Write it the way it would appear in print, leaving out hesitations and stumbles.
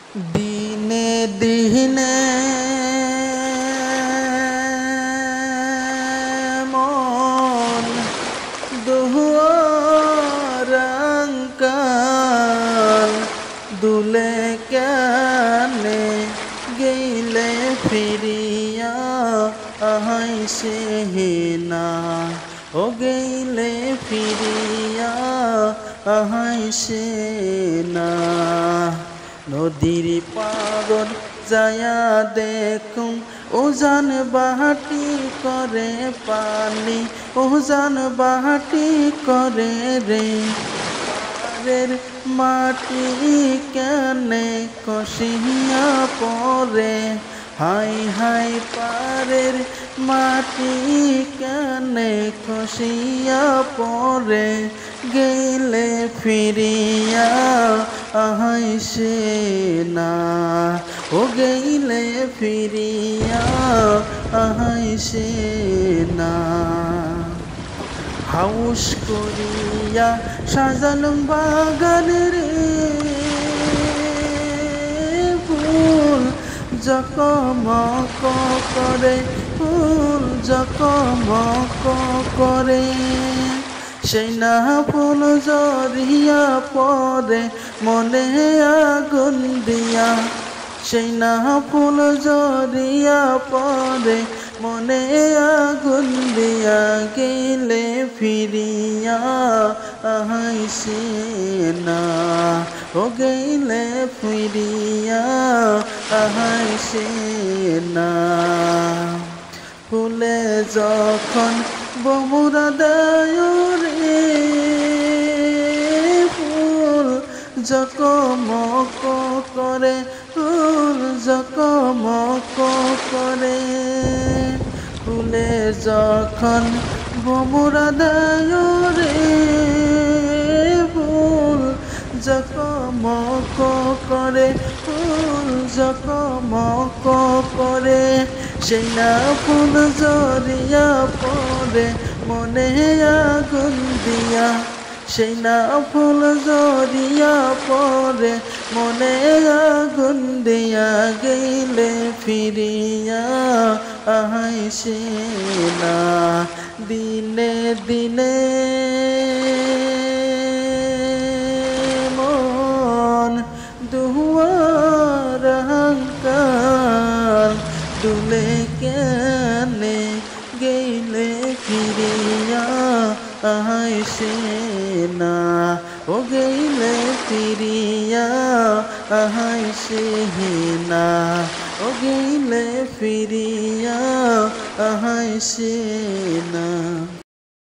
দিনে দিনে মন দুয়ারাঙ্কাল দুলে কেনে গেলে ফিরিয়া আহাইছে না ও গেলে ফিরিয়া আহাইছে না নদীর পাগল যায়া দেখুম ওজান বাহাটি করে পানি ওজান বাহাটি করে রে পারের মাটি কেনে খসিয়া পরে হাই হাই পারের মাটি কেনে খসিয়া পরে গেলে ফিরিয়া আহাইছে না ও গেলে ফিরিয়া আহাইছে না হাউস করিয়া সাজালুম বাগান রে ফুল জকমক করে ফুল জকমক করে সেই না ফুল জড়িয়া পরে মনে আগুন দিয়া সেই না ফুল জড়িয়া পরে মনে আগুন দিয়া গেলে ফিরিয়া আহাইছে না ও গেলে ফিরিয়া আহাইছে না ফুলে যখন বমুরা দেয় রে ফুল জকমক করে ফুল জকমক করে ফুলে যখন বমুরা দেয় রে ফুল জকমক করে ফুল জকমক করে সেই না ফুল জড়িয়া পরে মনে আগুন দিয়া সেই না ফুল জড়িয়া পরে মনে আগুন দিয়া গেলে ফিরিয়া আহাইছে না দিনে দিনে মন দুয়ারাঙ্কাল দুলে কেনে গেলে ফিরিয়া আহাইছে না ও গেলে ফিরিয়া আহাইছে না ও গেলে ফিরিয়া আহাইছে না।